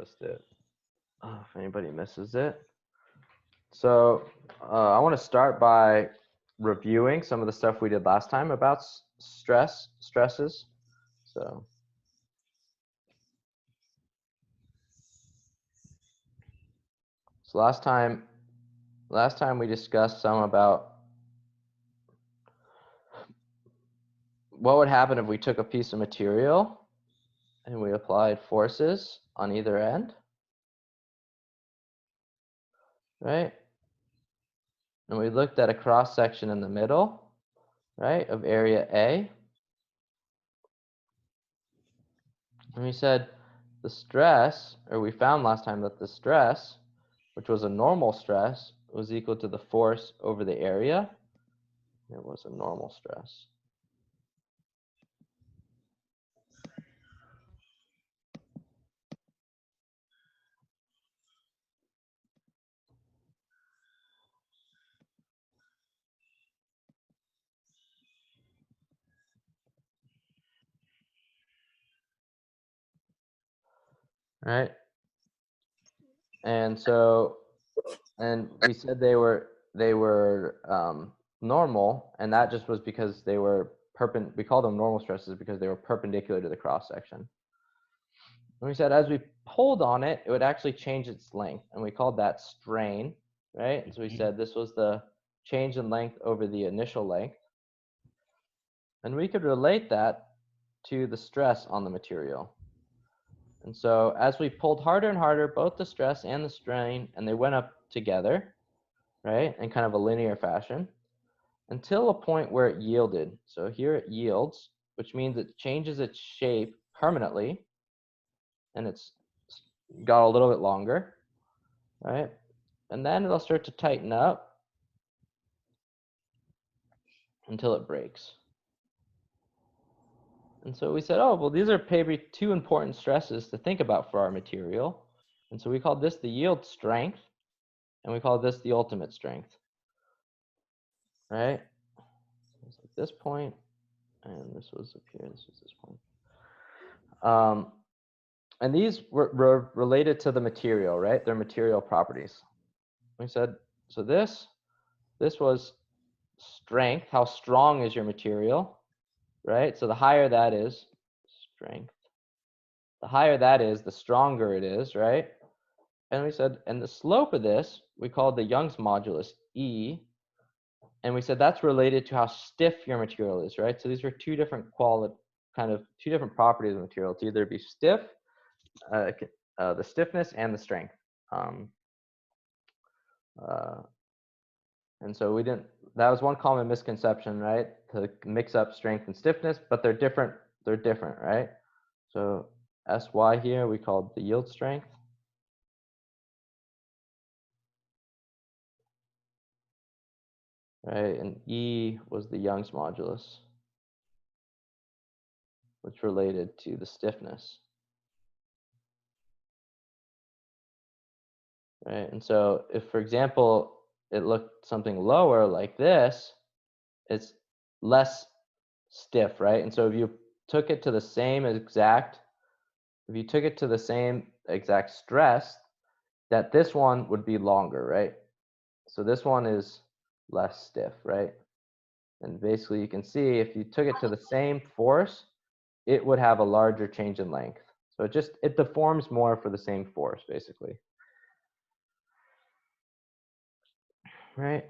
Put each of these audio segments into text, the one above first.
post it if anybody misses it. So I want to start by reviewing some of the stuff we did last time about stresses. So last time we discussed some about what would happen if we took a piece of material and we applied forces on either end, right? And we looked at a cross section in the middle, right, of area A. And we said the stress, or we found last time that the stress, which was a normal stress, was equal to the force over the area. It was a normal stress. Right? And so, and we said they were normal, and that just was because they were we called them normal stresses because they were perpendicular to the cross section. And we said as we pulled on it, it would actually change its length, and we called that strain, right? And so we said this was the change in length over the initial length. And we could relate that to the stress on the material. And so as we pulled harder and harder, both the stress and the strain, and they went up together, right, in kind of a linear fashion, until a point where it yielded. So here it yields, which means it changes its shape permanently, and it's got a little bit longer, right? And then it'll start to tighten up until it breaks. And so we said, oh, well, these are maybe two important stresses to think about for our material. And so we called this the yield strength, and we call this the ultimate strength, right? It's like this point, and this was up here, this was this point. And these were related to the material, right? Their material properties. We said, so this was strength. How strong is your material, right? So the higher that is, strength. The higher that is, the stronger it is, right? And we said, and the slope of this, we called the Young's modulus, E. And we said that's related to how stiff your material is, right? So these were two different two different properties of the material. To either be stiff, the stiffness and the strength. And so we didn't, that was one common misconception, right? To mix up strength and stiffness, but they're different, right? So SY here, we called the yield strength. Right, and E was the Young's modulus, which related to the stiffness. Right, and so if, for example, it looked something lower like this, it's less stiff, right? And so if you took it to the same exact, stress, that this one would be longer, right? So this one is less stiff, right? And basically you can see if you took it to the same force, it would have a larger change in length. So it deforms more for the same force, basically. Right?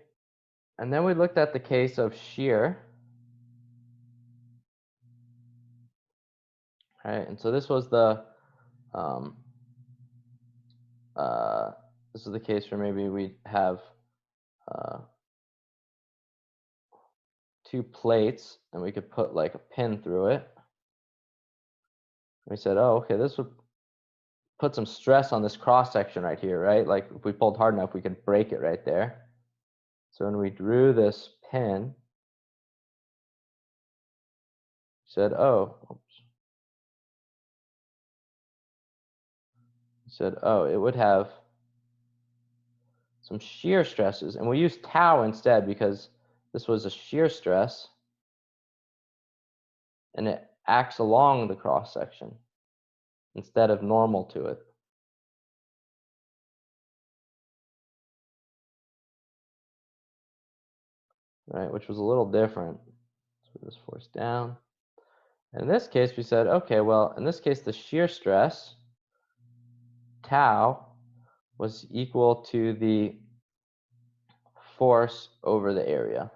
And then we looked at the case of shear. Right? And so this was the this is the case where maybe we have two plates and we could put like a pin through it. We said, oh, okay, this would put some stress on this cross section right here, right? Like if we pulled hard enough, we could break it right there. So when we drew this pin, said, oh, it would have some shear stresses, and we used tau instead because this was a shear stress, and it acts along the cross section instead of normal to it. right, which was a little different. So this force down. And in this case, we said, okay, well, in this case, the shear stress, tau, was equal to the force over the area.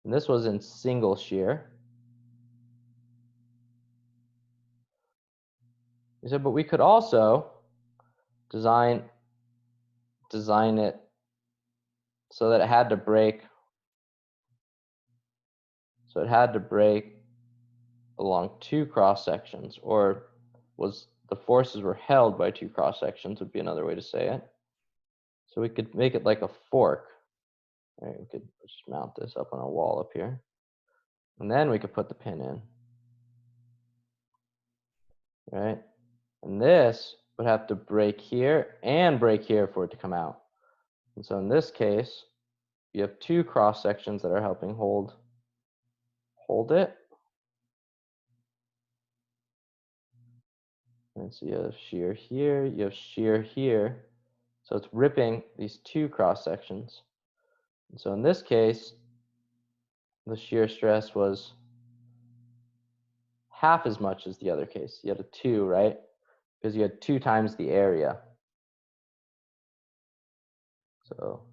And this was in single shear. We said, but we could also design it so that it had to break. So it had to break along two cross sections, or was the forces were held by two cross sections would be another way to say it. So we could make it like a fork. Right, we could just mount this up on a wall up here. And then we could put the pin in. Right? And this would have to break here and break here for it to come out. And so in this case, you have two cross sections that are helping hold it. And so you have shear here, you have shear here. So it's ripping these two cross sections. And so in this case, the shear stress was half as much as the other case. You had a 2, right? Because you had 2 times the area. So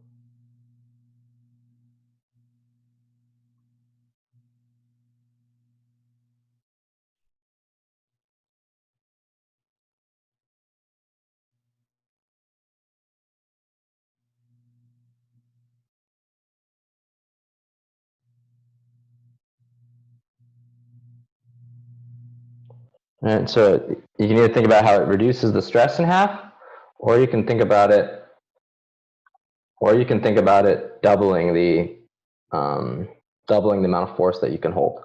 and so you can either think about how it reduces the stress in half, or you can think about it, doubling the amount of force that you can hold.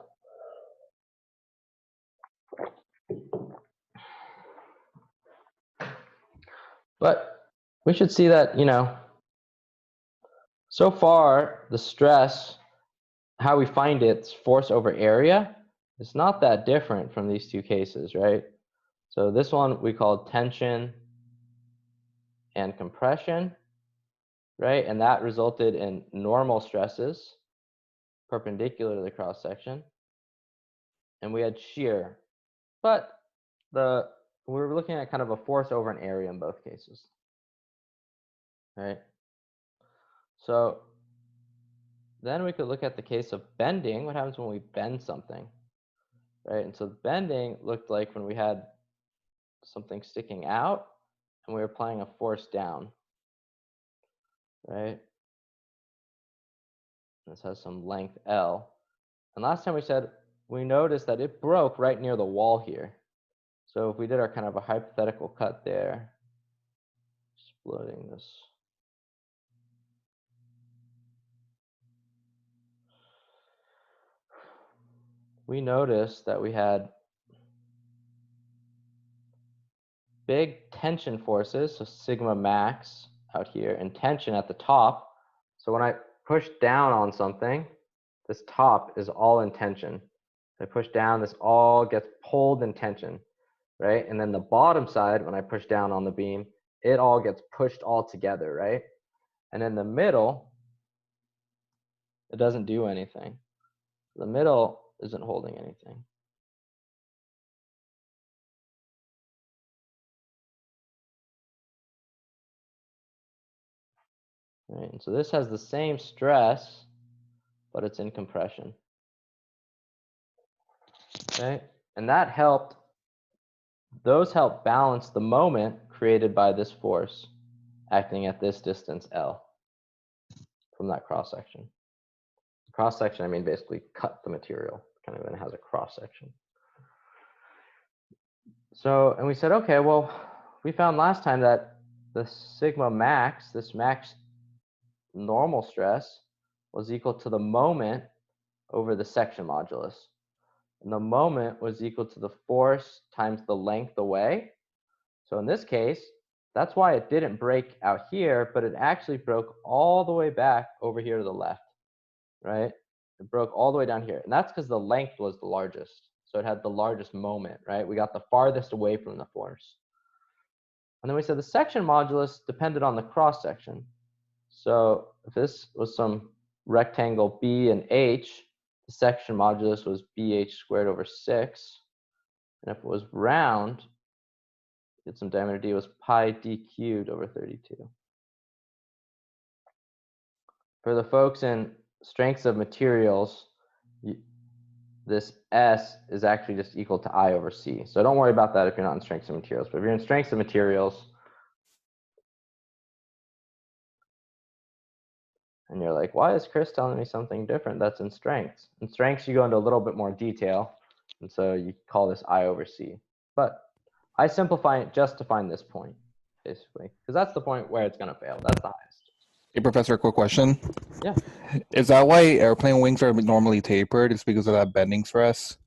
But we should see that, so far the stress, how we find it's force over area, it's not that different from these two cases, right? So this one we call tension and compression, right? And that resulted in normal stresses perpendicular to the cross section. And we had shear. But we're looking at kind of a force over an area in both cases. Right? So then we could look at the case of bending. What happens when we bend something? Right? And so bending looked like when we had something sticking out and we were applying a force down. Right? This has some length L. And last time we said we noticed that it broke right near the wall here. So if we did our kind of a hypothetical cut there, exploding this. We noticed that we had big tension forces, so sigma max out here, and tension at the top. So when I push down on something, this top is all in tension. I push down, this all gets pulled in tension, right? And then the bottom side, when I push down on the beam, it all gets pushed all together, right? And in the middle, it doesn't do anything. The middle isn't holding anything. Right? And so this has the same stress, but it's in compression. Okay? And that helped, those help balance the moment created by this force acting at this distance L from that cross section. Cross section, I mean basically cut the material, kind of, and it has a cross section. So, and we said, okay, well, we found last time that the sigma max, this max normal stress, was equal to the moment over the section modulus. And the moment was equal to the force times the length away. So in this case, that's why it didn't break out here, but it actually broke all the way back over here to the left, right? It broke all the way down here. And that's because the length was the largest. So it had the largest moment, right? We got the farthest away from the force. And then we said the section modulus depended on the cross section. So if this was some rectangle B and H, the section modulus was BH squared over 6. And if it was round, get some diameter D, was pi D cubed over 32. For the folks in strengths of materials, this S is actually just equal to I over C. So don't worry about that if you're not in strengths of materials. But if you're in strengths of materials, and you're like, why is Chris telling me something different? That's in strengths. In strengths, you go into a little bit more detail. And so you call this I over C. But I simplify it just to find this point, basically, because that's the point where it's going to fail. That's the highest. Hey, Professor, quick question. Yeah. Is that why airplane wings are normally tapered? It's because of that bending stress?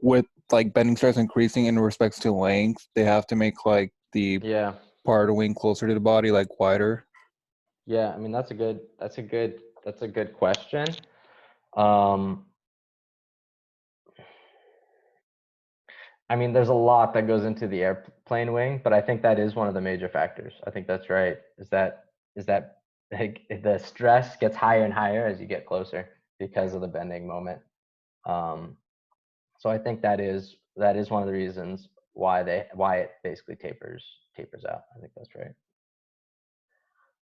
With like bending stress increasing in respects to length, they have to make like the part of the wing closer to the body, like wider. Yeah, I mean that's a good question. I mean, there's a lot that goes into the airplane wing, but I think that is one of the major factors. I think that's right. Is that like, the stress gets higher and higher as you get closer because of the bending moment. So I think that is one of the reasons why it basically tapers out. I think that's right.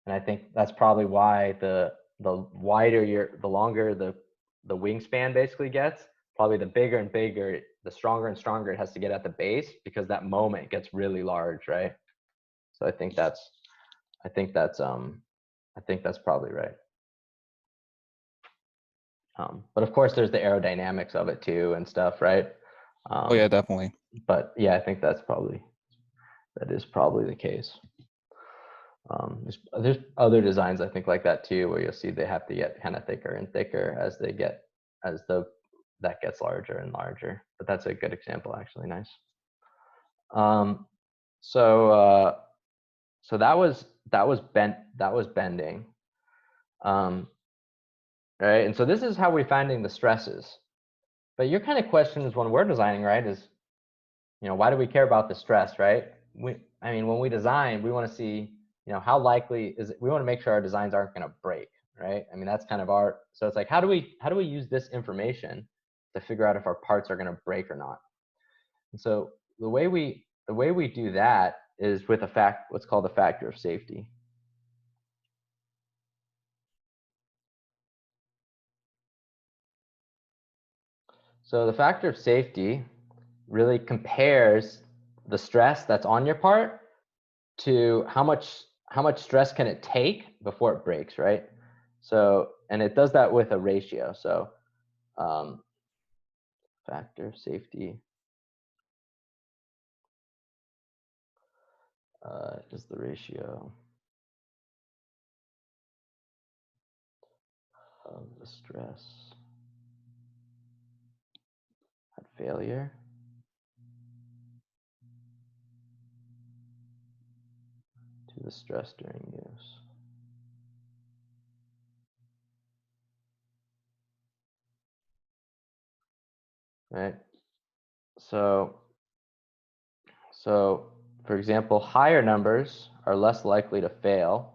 And I think that's probably why the wider the longer the wingspan basically gets, probably the bigger and bigger, the stronger and stronger it has to get at the base, because that moment gets really large, right? So I think that's probably right. But of course, there's the aerodynamics of it too and stuff, right? Oh yeah, definitely. But yeah, I think that is probably the case. There's other designs I think like that too, where you'll see they have to get kind of thicker and thicker as that gets larger and larger. But that's a good example, actually. Nice. So that was bending. Right, and so this is how we're finding the stresses. But your kind of question is, when we're designing, right, is, why do we care about the stress, right? I mean, when we design, we want to see, how likely is it, we want to make sure our designs aren't going to break, right? I mean, that's kind of so it's like, how do we use this information to figure out if our parts are going to break or not? And so the way we do that is with what's called the factor of safety. So the factor of safety really compares the stress that's on your part to how much stress can it take before it breaks, right? So, and it does that with a ratio. So factor of safety is the ratio of the stress at failure to the stress during use. Right? So for example, higher numbers are less likely to fail.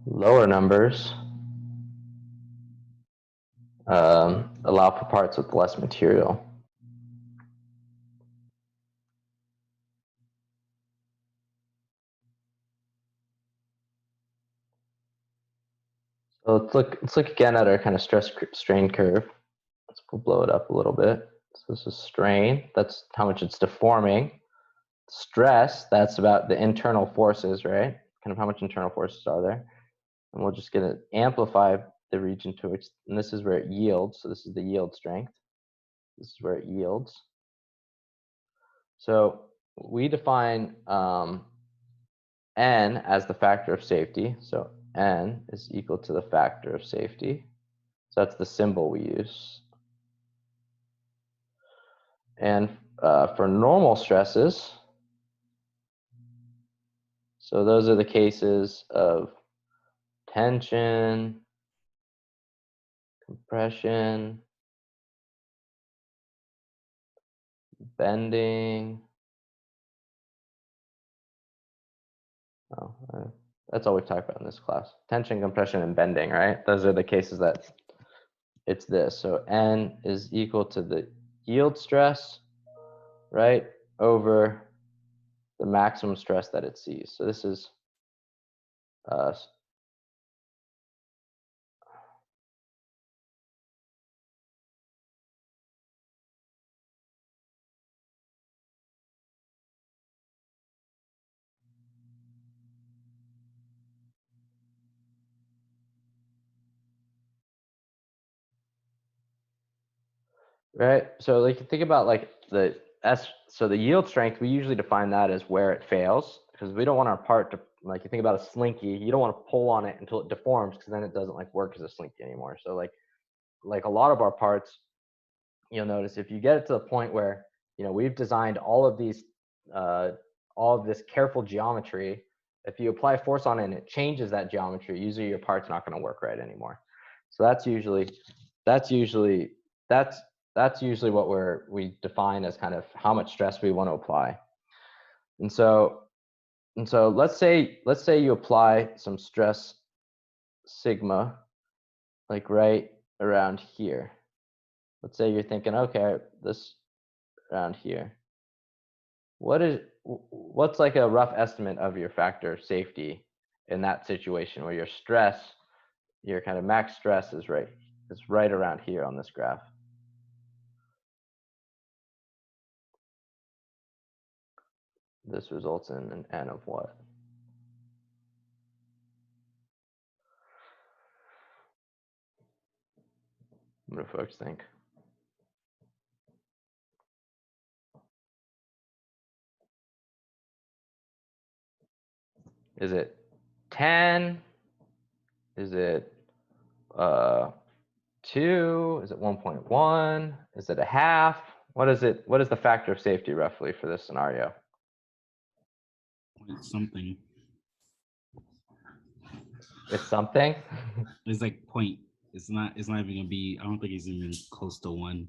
Lower numbers allow for parts with less material. So let's look again at our kind of stress strain curve. We'll blow it up a little bit. So this is strain. That's how much it's deforming. Stress, that's about the internal forces, right? Kind of how much internal forces are there. And we'll just get to amplify the region to which, and this is where it yields. So this is the yield strength. This is where it yields. So we define N as the factor of safety. So N is equal to the factor of safety. So that's the symbol we use. And for normal stresses, so those are the cases of tension, compression, bending. Oh, that's all we've talked about in this class. Tension, compression, and bending, right? Those are the cases that it's this. So N is equal to the yield stress, right, over the maximum stress that it sees. So this is right. So like think about like the S. So the yield strength, we usually define that as where it fails, because we don't want our part to, like, you think about a slinky, you don't want to pull on it until it deforms, because then it doesn't like work as a slinky anymore. So like a lot of our parts, you'll notice if you get it to the point where, you know, we've designed all of these all of this careful geometry, if you apply force on it and it changes that geometry, usually your part's not going to work right anymore. So that's usually what we define as kind of how much stress we want to apply. And so let's say you apply some stress sigma, like right around here. Let's say you're thinking, okay, this around here. What's like a rough estimate of your factor of safety in that situation where your stress, your kind of max stress is right around here on this graph? This results in an N of what? What do folks think? Is it 10? Is it 2? Is it 1.1? Is it a half? What is it? What is the factor of safety roughly for this scenario? It's something. It's something. It's like point. It's not even gonna be. I don't think it's even close to 1.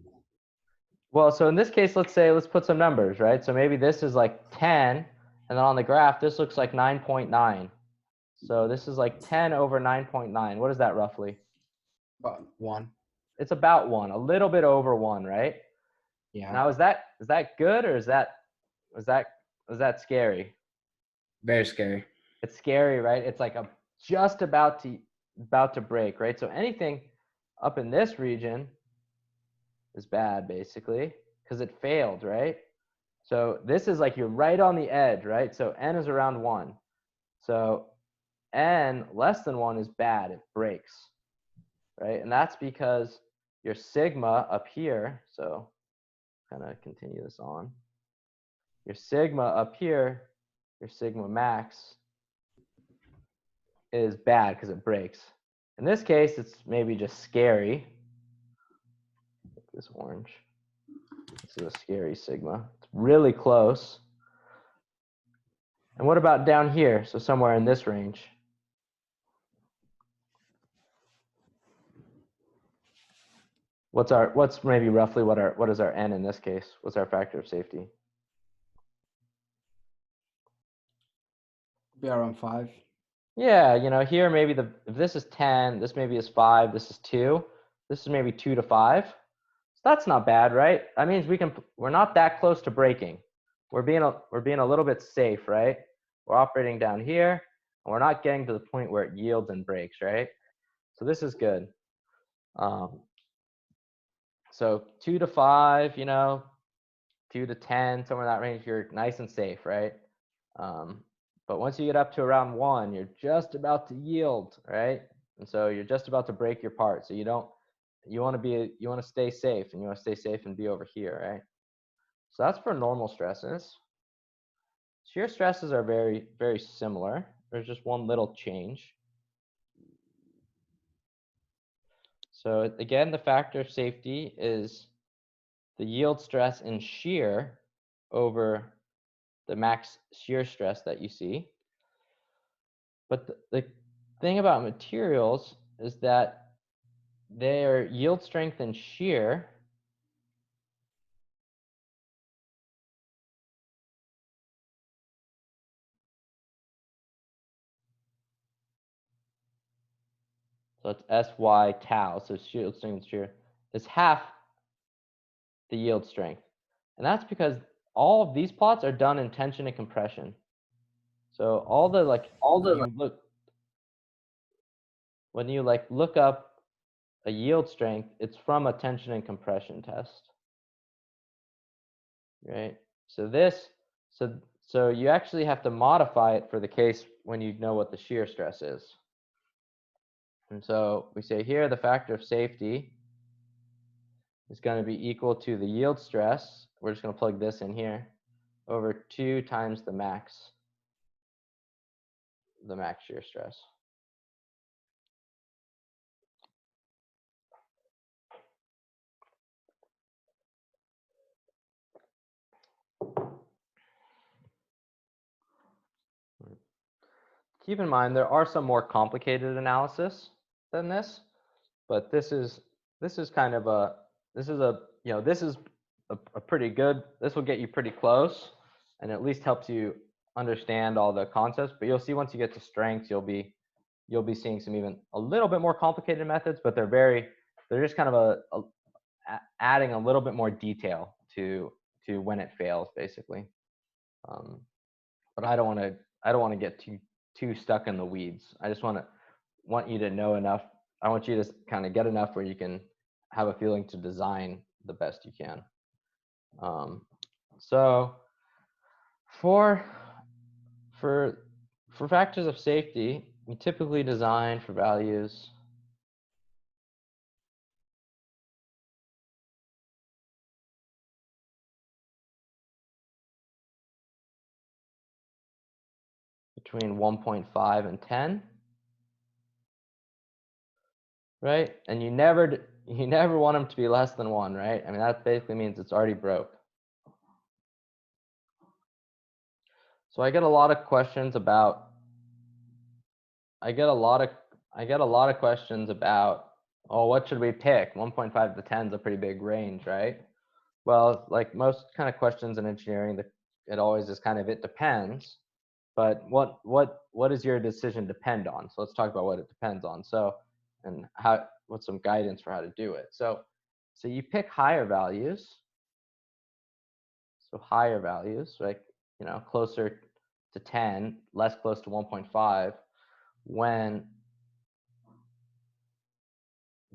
Well, so in this case, let's put some numbers, right? So maybe this is like 10, and then on the graph, this looks like 9.9. So this is like 10 over 9.9. What is that roughly? About 1. It's about 1, a little bit over 1, right? Yeah. Now, is that good, or is that scary? Very scary. It's scary, right? It's like just about to break, right? So anything up in this region is bad, basically, because it failed, right? So this is like you're right on the edge, right? So N is around 1. So N less than 1 is bad, it breaks, right? And that's because your sigma up here, so kind of continue this on. Your sigma up here, your sigma max, is bad because it breaks. In this case, it's maybe just scary. This orange. This is a scary sigma. It's really close. And what about down here? So somewhere in this range. What's maybe roughly what is our N in this case? What's our factor of safety? Be around 5. Yeah, you know, here maybe if this is 10, this maybe is 5, this is 2, this is maybe 2 to 5. So that's not bad, right? That means we're not that close to breaking. We're being a little bit safe, right? We're operating down here, and we're not getting to the point where it yields and breaks, right? So this is good. So 2 to 5, you know, 2 to 10, somewhere in that range, you're nice and safe, right? But once you get up to around 1, you're just about to yield, right? And so you're just about to break your part. So you want to stay safe, and you want to stay safe and be over here, right? So that's for normal stresses. Shear stresses are very, very similar. There's just one little change. So again, the factor of safety is the yield stress in shear over the max shear stress that you see. But the thing about materials is that their yield strength and shear so it's SY tau, so yield strength and shear is half the yield strength. And that's because all of these plots are done in tension and compression. So all the when you look up a yield strength, it's from a tension and compression test. Right? So you actually have to modify it for the case when you know what the shear stress is. And so we say here the factor of safety is going to be equal to the yield stress. We're just going to plug this in here over 2 times the max shear stress. Keep in mind there are some more complicated analysis than this, but this is kind of a pretty good. This will get you pretty close, and at least helps you understand all the concepts. But you'll see once you get to strengths, you'll be seeing some even a little bit more complicated methods, but they're just kind of adding a little bit more detail to when it fails, basically. But I don't want to get too stuck in the weeds. I just want you to know enough. I want you to kind of get enough where you can have a feeling to design the best you can. So for factors of safety, we typically design for values between 1.5 and 10, right? And you never want them to be less than 1, right? I mean, that basically means it's already broke. So I get a lot of questions about oh, what should we pick? 1.5 to 10 is a pretty big range, right? Well, like most kind of questions in engineering, it always is kind of it depends. But what does your decision depend on? So let's talk about what it depends on. So, and what's some guidance for how to do it. So you pick higher values. So higher values, like, closer to 10, less close to 1.5, when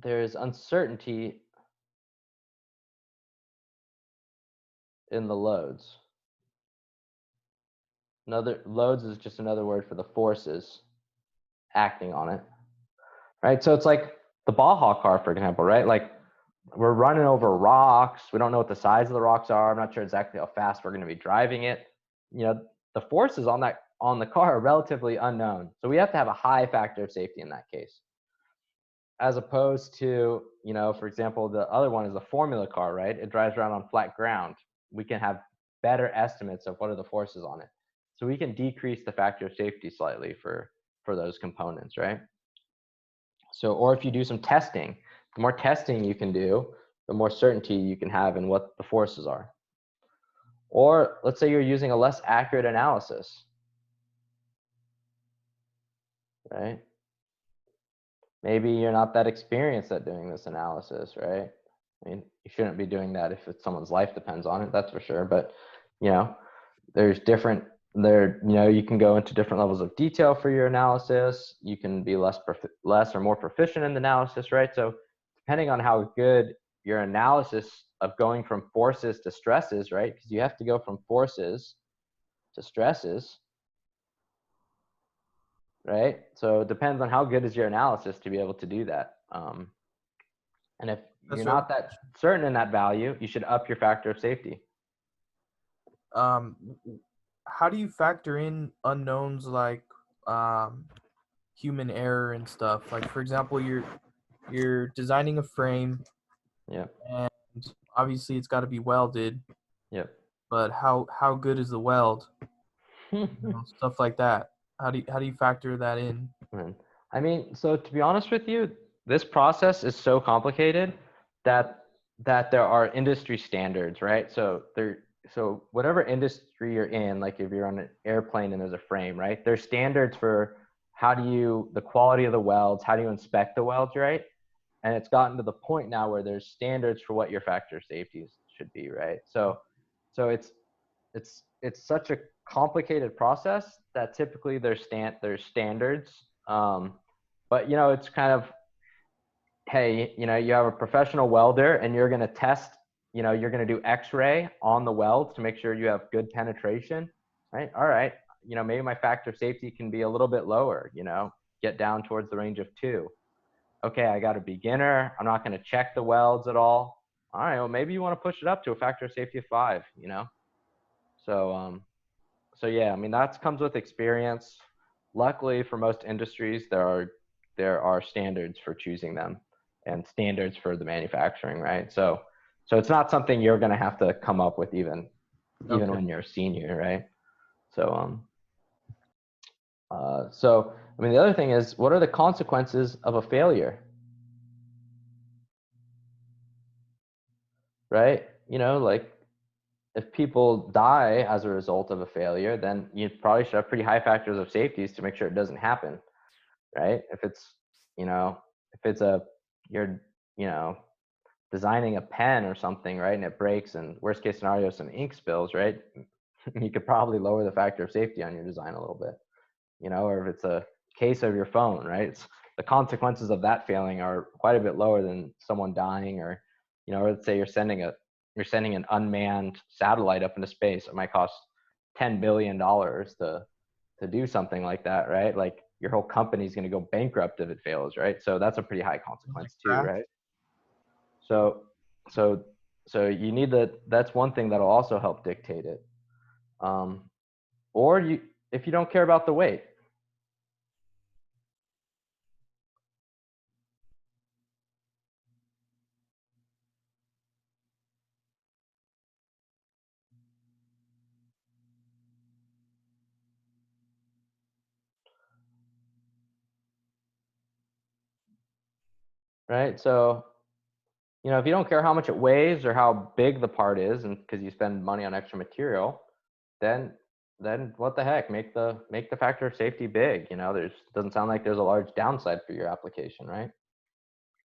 there's uncertainty in the loads. Loads is just another word for the forces acting on it, right? So it's like the Baja car, for example, right? Like we're running over rocks. We don't know what the size of the rocks are. I'm not sure exactly how fast we're going to be driving it. The forces on the car are relatively unknown. So we have to have a high factor of safety in that case. As opposed to, for example, the other one is the formula car, right? It drives around on flat ground. We can have better estimates of what are the forces on it. So we can decrease the factor of safety slightly for those components, right? So, or if you do some testing, the more testing you can do, the more certainty you can have in what the forces are. Or let's say you're using a less accurate analysis, right? Maybe you're not that experienced at doing this analysis, right? I mean, you shouldn't be doing that if someone's life depends on it, that's for sure. But, there's you can go into different levels of detail for your analysis. You can be less or more proficient in the analysis, right? So depending on how good your analysis of going from forces to stresses, right? Because you have to go from forces to stresses, right? So it depends on how good is your analysis to be able to do that. And if you're not that certain in that value, you should up your factor of safety. How do you factor in unknowns like human error and stuff? Like, for example, you're designing a frame. Yeah. And obviously it's got to be welded. Yep. But how good is the weld? Stuff like that. How do you factor that in? I mean, so to be honest with you, this process is so complicated that there are industry standards, right? So whatever industry you're in, like if you're on an airplane and there's a frame, right? There's standards for the quality of the welds, how do you inspect the welds, right? And it's gotten to the point now where there's standards for what your factor of safety should be, right? So it's such a complicated process that typically there's standards. But it's kind of, hey, you have a professional welder and you're going to test, you're going to do x-ray on the welds to make sure you have good penetration, right? All right. Maybe my factor of safety can be a little bit lower, get down towards the range of 2. Okay, I got a beginner. I'm not going to check the welds at all. All right, well, maybe you want to push it up to a factor of safety of 5, So, so yeah, I mean, that comes with experience. Luckily for most industries, there are standards for choosing them and standards for the manufacturing, right? So it's not something you're going to have to come up with even when you're a senior, right? So, I mean, the other thing is, what are the consequences of a failure? Right? Like if people die as a result of a failure, then you probably should have pretty high factors of safety to make sure it doesn't happen, right? If it's, you're, designing a pen or something, right, and it breaks, and worst case scenario, some ink spills, right? You could probably lower the factor of safety on your design a little bit, or if it's a case of your phone, right? The consequences of that failing are quite a bit lower than someone dying, or, or let's say you're sending an unmanned satellite up into space. It might cost $10 billion to do something like that, right? Like your whole company's going to go bankrupt if it fails, right? So that's a pretty high consequence too, right? So you need that's one thing that'll also help dictate it. Or if you don't care about the weight. Right? So, if you don't care how much it weighs or how big the part is, and because you spend money on extra material, then what the heck? Make the factor of safety big. Doesn't sound like there's a large downside for your application, right?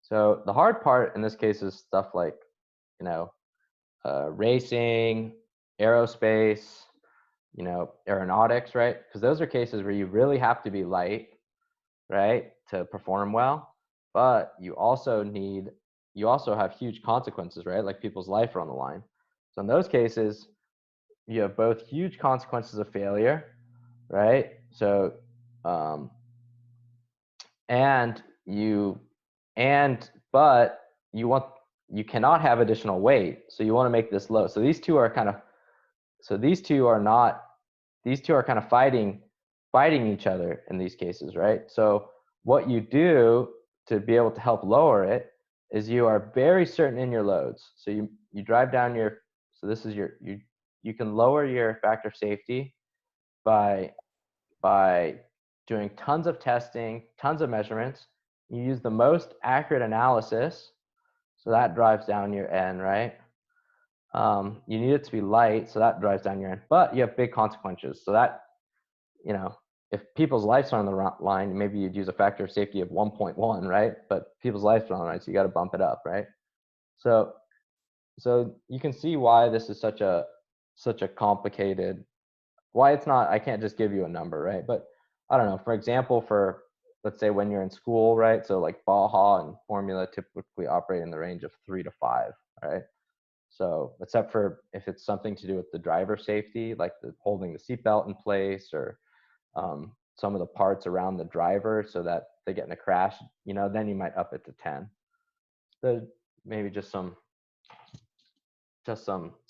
So the hard part in this case is stuff like, racing, aerospace, aeronautics, right? Because those are cases where you really have to be light, right, to perform well. But you also have huge consequences, right? Like people's life are on the line. So in those cases, you have both huge consequences of failure, right? So, but you cannot have additional weight. So you want to make this low. So these two are kind of fighting each other in these cases, right? So what you do to be able to help lower it is you are very certain in your loads. So you drive down this is you can lower your factor of safety by doing tons of testing, tons of measurements. You use the most accurate analysis, so that drives down your N, right? You need it to be light, so that drives down your N. But you have big consequences, so that, if people's lives are on the line, maybe you'd use a factor of safety of 1.1, right? But people's lives are on the line, so you got to bump it up, right? So you can see why this is such a complicated, why it's not, I can't just give you a number, right? But I don't know, for example, let's say when you're in school, right? So like Baja and Formula typically operate in the range of 3 to 5, right? So except for if it's something to do with the driver safety, like holding the seatbelt in place, or some of the parts around the driver so that they get in a crash, then you might up it to 10. So maybe just some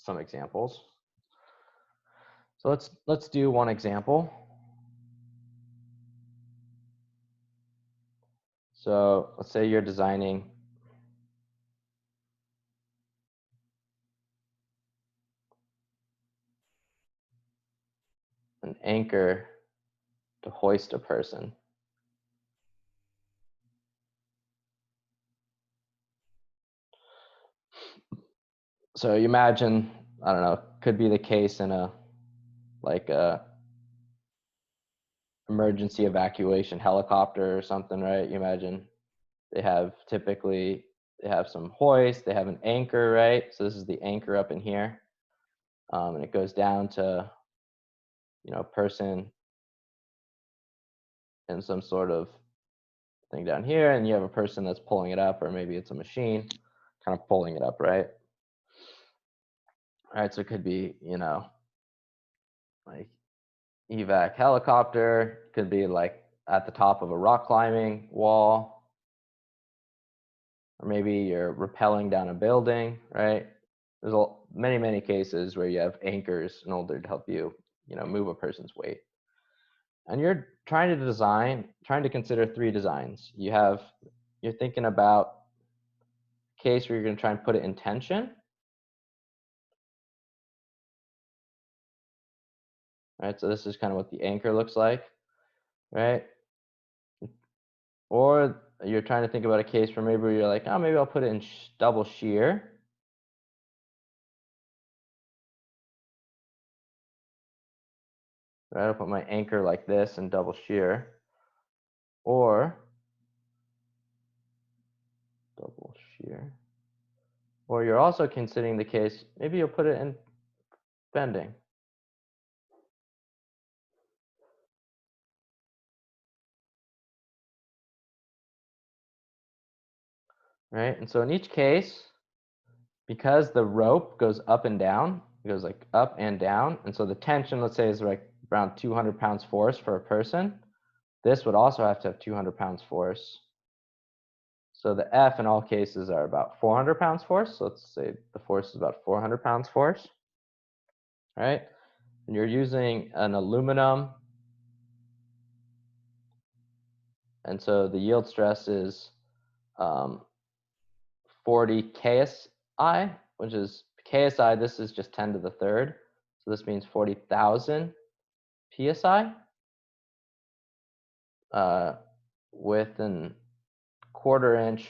examples. So let's do one example. So let's say you're designing an anchor to hoist a person. So you imagine, I don't know, could be the case in a emergency evacuation helicopter or something, right? You imagine they have some hoist, they have an anchor, right? So this is the anchor up in here. And it goes down to, a person in some sort of thing down here, and you have a person that's pulling it up, or maybe it's a machine kind of pulling it up, right? All right, so it could be, like evac helicopter, could be like at the top of a rock climbing wall, or maybe you're rappelling down a building, right? There's many, many cases where you have anchors in order to help you, move a person's weight. And you're trying to consider 3 designs. You're thinking about a case where you're going to try and put it in tension. Right, so this is kind of what the anchor looks like, right? Or you're trying to think about a case where maybe you're like, oh, maybe I'll put it in double shear. Right, I'll put my anchor like this and double shear. Or double shear. Or you're also considering the case, maybe you'll put it in bending. Right, and so in each case, because the rope goes up and down, it goes like up and down, and so the tension, let's say, is like around 200 pounds force for a person, this would also have to have 200 pounds force. So the F in all cases are about 400 pounds force. So let's say the force is about 400 pounds force, right? And you're using an aluminum. And so the yield stress is 40 KSI, which is KSI, this is just 10 to the third. So this means 40,000 PSI with a quarter inch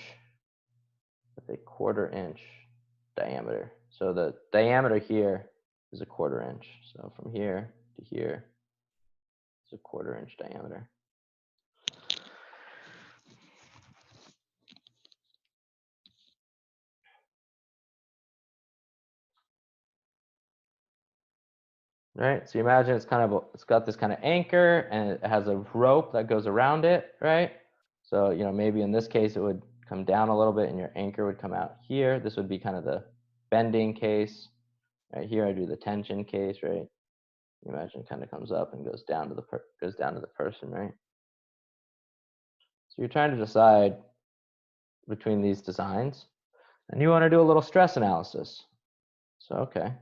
diameter. So the diameter here is a quarter inch. So from here to here, it's a quarter inch diameter. Right, so you imagine it's got this kind of anchor, and it has a rope that goes around it, right? So maybe in this case it would come down a little bit, and your anchor would come out here. This would be kind of the bending case. Right here, I do the tension case, right? You imagine it kind of comes up and goes down to the person, right? So you're trying to decide between these designs, and you want to do a little stress analysis. So okay.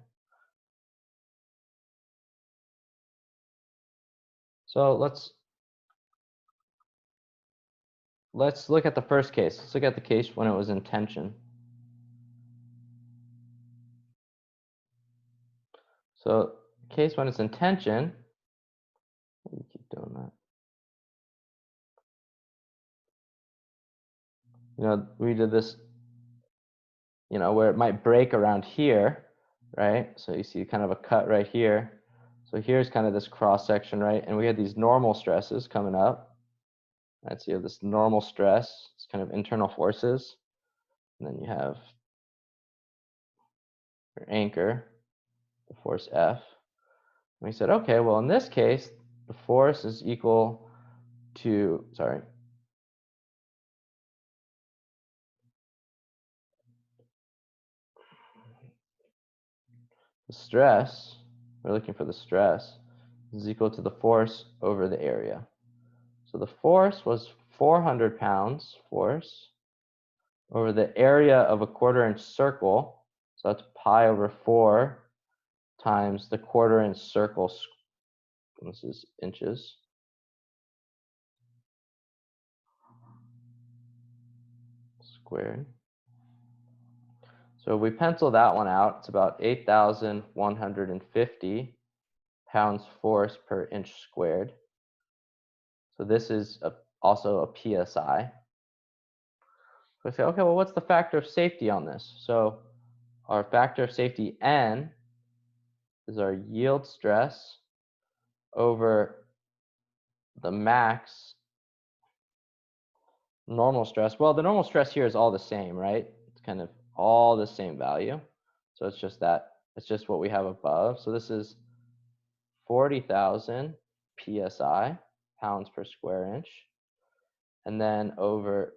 So let's look at the first case. Let's look at the case when it was in tension. So case when it's in tension, you keep doing that. We did this, where it might break around here, right? So you see kind of a cut right here. So here's kind of this cross section, right? And we had these normal stresses coming up. Right, so you have this normal stress, it's kind of internal forces. And then you have your anchor, the force F. And we said, okay, well, in this case, the force is equal to, the stress, we're looking for the stress, is equal to the force over the area. So the force was 400 pounds force over the area of a quarter inch circle. So that's pi over 4 times the quarter inch circle, this is inches, squared. So if we pencil that one out, it's about 8,150 pounds force per inch squared. So this is also a PSI. So I say, okay, well, what's the factor of safety on this? So our factor of safety N is our yield stress over the max normal stress. Well, the normal stress here is all the same, right? It's kind of all the same value. So it's just that, it's just what we have above. So this is 40,000 PSI, pounds per square inch. And then over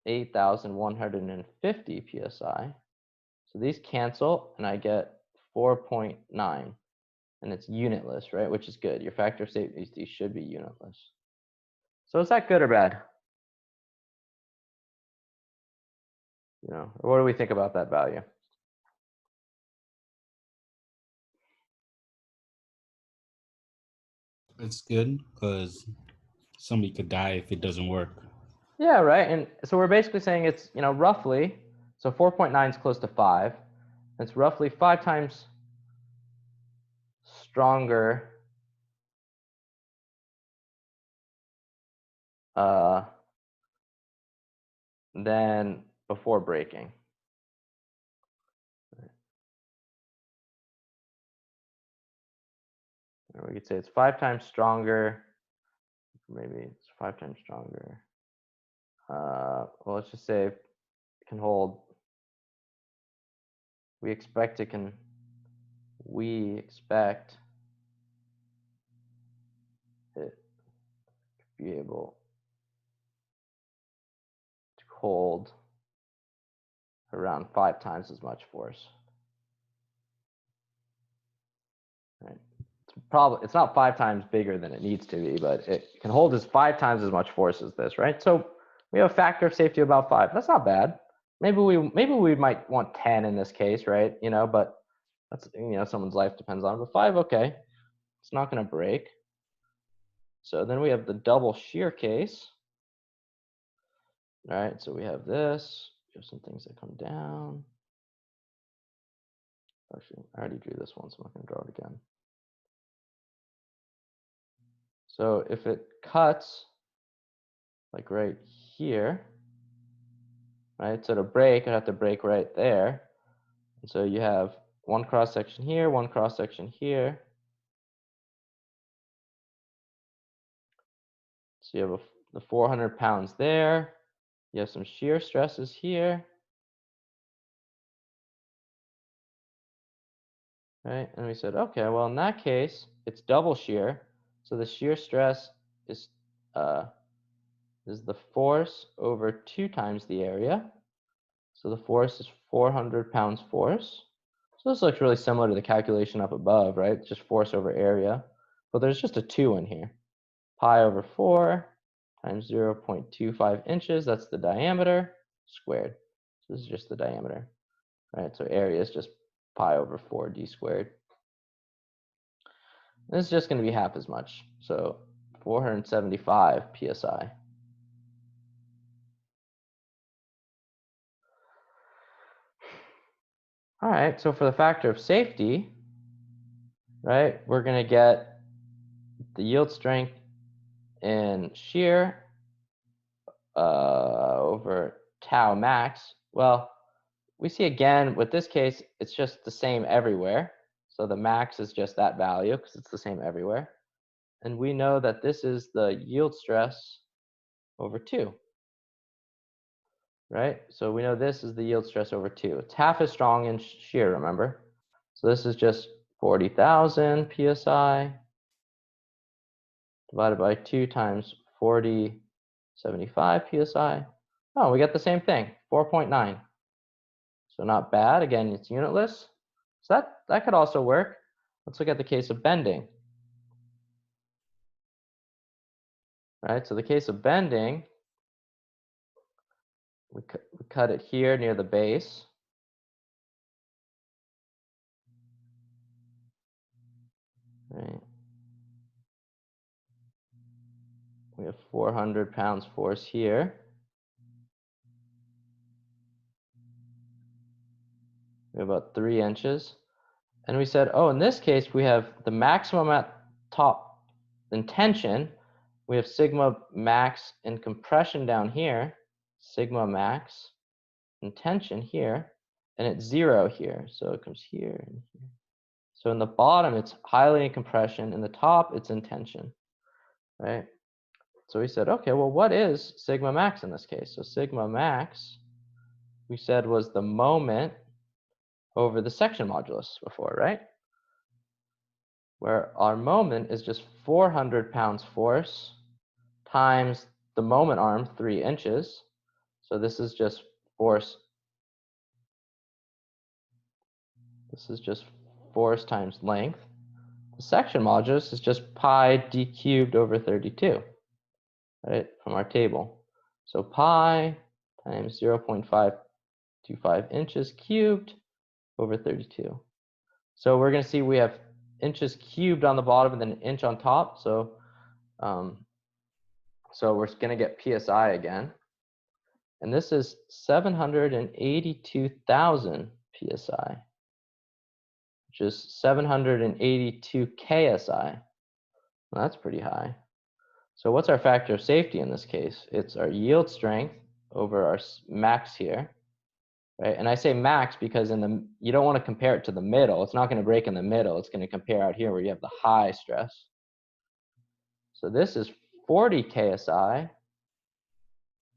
8,150 PSI. So these cancel and I get 4.9 and it's unitless, right? Which is good. Your factor of safety should be unitless. So is that good or bad? You know, or what do we think about that value? It's good because somebody could die if it doesn't work. Yeah, right. And so we're basically saying it's, you know, roughly, so 4.9 is close to 5. It's roughly 5 times stronger than before breaking. Or we could say it's 5 times stronger. Maybe it's 5 times stronger. Well, let's just say it can hold. We expect it to be able to hold around 5 times as much force. Right. It's not 5 times bigger than it needs to be, but it can hold as 5 times as much force as this, right? So we have a factor of safety of about 5. That's not bad. Maybe we might want 10 in this case, right? You know, but that's, you know, someone's life depends on it. But 5, okay, it's not going to break. So then we have the double shear case. All right, so we have this. We have some things that come down. Actually, I already drew this one, so I'm not going to draw it again. So if it cuts, like right here, right? So to break, I have to break right there. And so you have one cross section here, one cross section here. So you have the 400 pounds there. You have some shear stresses here. Right? And we said, okay, well, in that case, it's double shear. So the shear stress is the force over 2 times the area. So the force is 400 pounds force. So this looks really similar to the calculation up above, right? Just force over area. But there's just a 2 in here. Pi over 4 times 0.25 inches, that's the diameter, squared. So this is just the diameter, right? So area is just pi over 4 d squared. This is just going to be half as much. So 475 psi. All right, so for the factor of safety, right, we're going to get the yield strength in shear over tau max. Well, we see again, with this case, it's just the same everywhere. So the max is just that value because it's the same everywhere. And we know that this is the yield stress over 2. Right? So we know this is the yield stress over 2. It's half as strong in shear, remember? So this is just 40,000 psi divided by 2 times 4075 psi. Oh, we get the same thing, 4.9. So not bad. Again, it's unitless. So that could also work. Let's look at the case of bending. Right? So the case of bending, we cut it here near the base. Right. We have 400 pounds force here. We have about 3 inches. And we said, oh, in this case, we have the maximum at top in tension. We have sigma max in compression down here, sigma max in tension here. and it's 0 here. So it comes here and here. So in the bottom, it's highly in compression. In the top, it's in tension, right? So we said, okay, well, what is sigma max in this case? So sigma max, we said, was the moment over the section modulus before, right? Where our moment is just 400 pounds force times the moment arm, 3 inches. So this is just force. This is just force times length. The section modulus is just pi d cubed over 32, right, from our table. So pi times 0.525 inches cubed over 32. So we're going to see we have inches cubed on the bottom and then an inch on top. So we're going to get PSI again. And this is 782,000 PSI, which is 782 KSI. Well, that's pretty high. So what's our factor of safety in this case? It's our yield strength over our max here, right? And I say max because you don't want to compare it to the middle. It's not going to break in the middle. It's going to compare out here where you have the high stress. So this is 40 KSI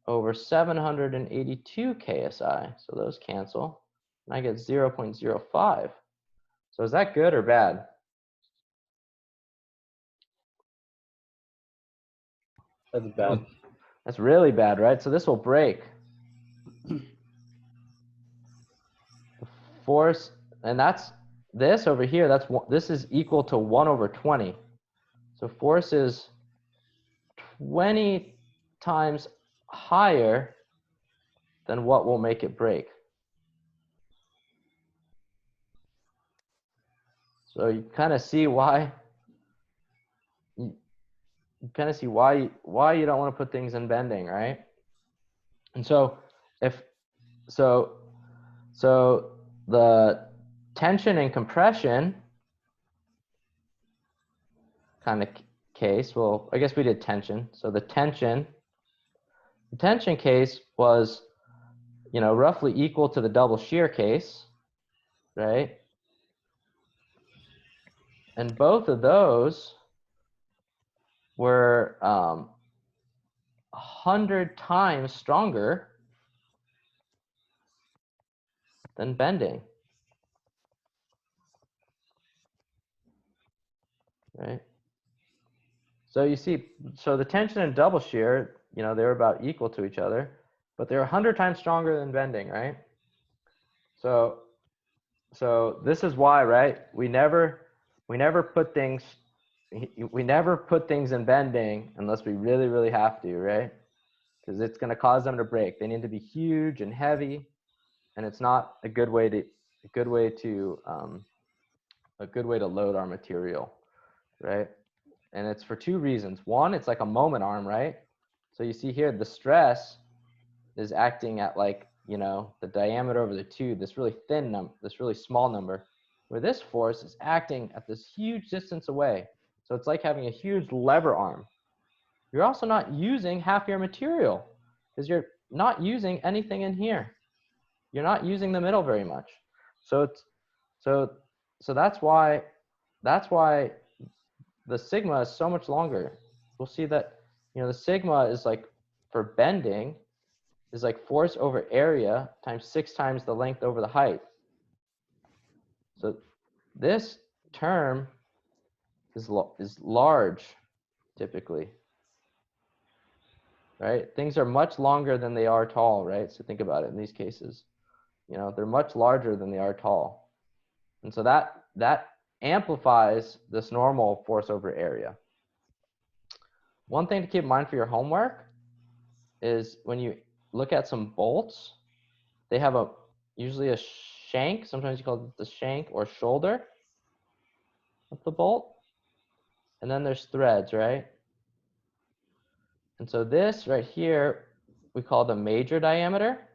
over 782 KSI. So those cancel, and I get 0.05. So is that good or bad? That's bad. That's really bad, right? So this will break. The force, and that's this over here. This is equal to 1 over 20. So force is 20 times higher than what will make it break. So you kind of see why. You kind of see why you don't want to put things in bending, right? And so so the tension and compression kind of case, well, I guess we did tension. So the tension case was, roughly equal to the double shear case, right? And both of those were 100 times stronger than bending, right? So you see, so the tension and double shear, they were about equal to each other, but they're 100 times stronger than bending, right? So this is why, right? We never put things in bending unless we really, really have to, right? Because it's going to cause them to break. They need to be huge and heavy, and it's not a good way to load our material, right? And it's for 2 reasons. One, it's like a moment arm, right? So you see here, the stress is acting at like, the diameter over the tube, this really thin number, this really small number, where this force is acting at this huge distance away. So it's like having a huge lever arm. You're also not using half your material because you're not using anything in here. You're not using the middle very much. So that's why the sigma is so much longer. We'll see that, the sigma is like, for bending, is like force over area times 6 times the length over the height. So this term is large typically, right? Things are much longer than they are tall, right? So think about it in these cases. They're much larger than they are tall. And so that amplifies this normal force over area. One thing to keep in mind for your homework is when you look at some bolts, they have usually a shank. Sometimes you call it the shank or shoulder of the bolt. And then there's threads, right? And so this right here, we call the major diameter.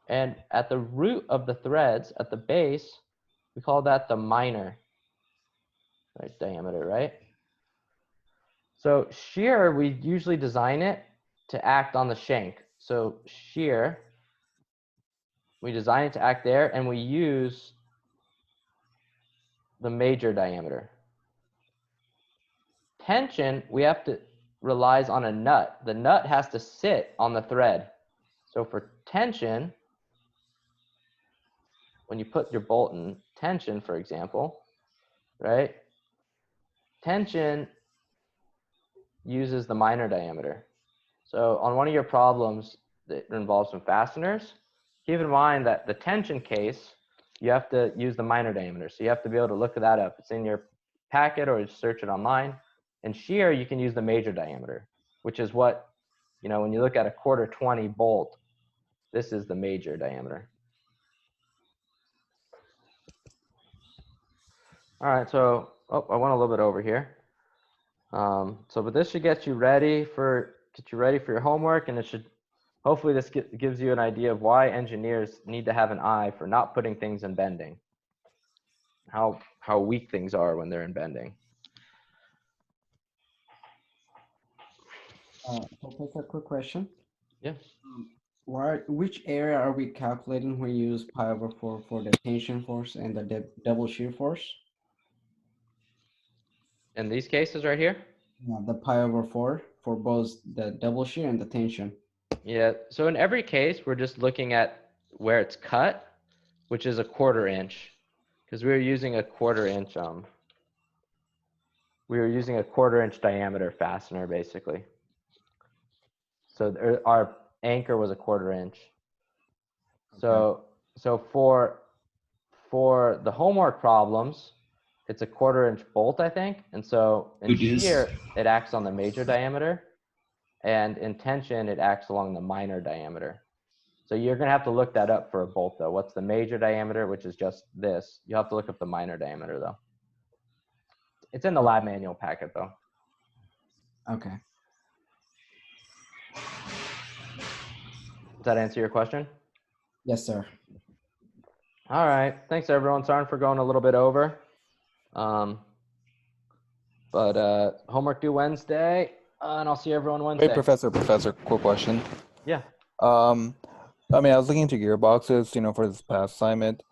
And at the root of the threads, at the base, we call that the minor, right, diameter, right? So shear, we usually design it to act on the shank. So shear We design it to act there, and we use the major diameter. Tension, we have to relies on a nut. The nut has to sit on the thread. So for tension, when you put your bolt in tension, for example, right? Tension uses the minor diameter. So on one of your problems that involves some fasteners, keep in mind that the tension case, you have to use the minor diameter. So you have to be able to look that up. It's in your packet or just search it online. And shear, you can use the major diameter, which is what, when you look at a 1/4-20 bolt, this is the major diameter. All right, so I went a little bit over here. But this should get you ready for your homework, and it should hopefully this gives you an idea of why engineers need to have an eye for not putting things in bending. How weak things are when they're in bending. Professor, quick question. Yeah. Which area are we calculating when you use pi/4 for the tension force and the double shear force? In these cases right here? Yeah, the pi/4 for both the double shear and the tension. Yeah, so in every case, we're just looking at where it's cut, which is a 1/4 inch, because we were using a 1/4 inch, we were using a 1/4 inch diameter fastener, basically. So our anchor was a 1/4 inch. So for the homework problems, it's a 1/4 inch bolt, I think. And so in shear, it acts on the major diameter. And in tension, it acts along the minor diameter. So you're going to have to look that up for a bolt, though. What's the major diameter, which is just this? You have to look up the minor diameter, though. It's in the lab manual packet, though. Okay. Does that answer your question? Yes, sir. All right. Thanks, everyone. Sorry for going a little bit over. But homework due Wednesday, and I'll see everyone Wednesday. Hey, Professor, quick question. Yeah. I was looking into gearboxes, for this past assignment,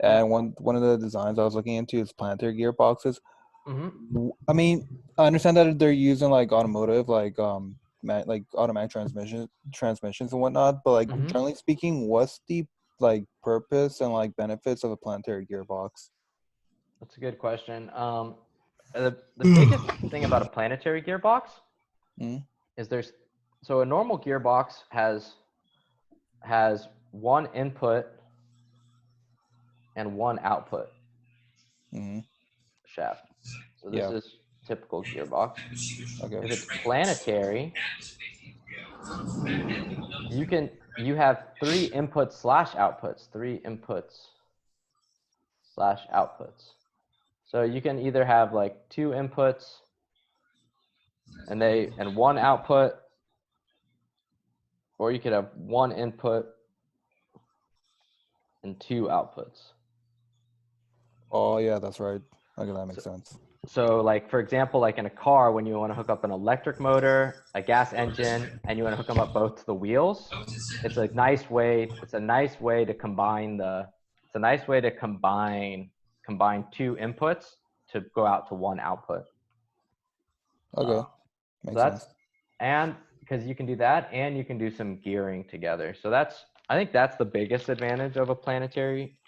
and one of the designs I was looking into is planetary gearboxes. Mm-hmm. I understand that they're using like automotive, like automatic transmissions and whatnot, but like generally speaking, what's the purpose and benefits of a planetary gearbox? That's a good question. The biggest thing about a planetary gearbox is so a normal gearbox has one input and one output shaft. So this is typical gearbox. Okay. If it's planetary, you have 3 inputs / outputs. 3 inputs / outputs. So you can either have 2 inputs and 1 output, or you could have 1 input and 2 outputs. Oh yeah, that's right. Okay, that makes sense. So for example, in a car, when you want to hook up an electric motor, a gas engine, and you want to hook them up both to the wheels, it's a nice way to combine 2 inputs to go out to 1 output. Okay. Makes sense. And because you can do that, and you can do some gearing together. So I think that's the biggest advantage of a planetary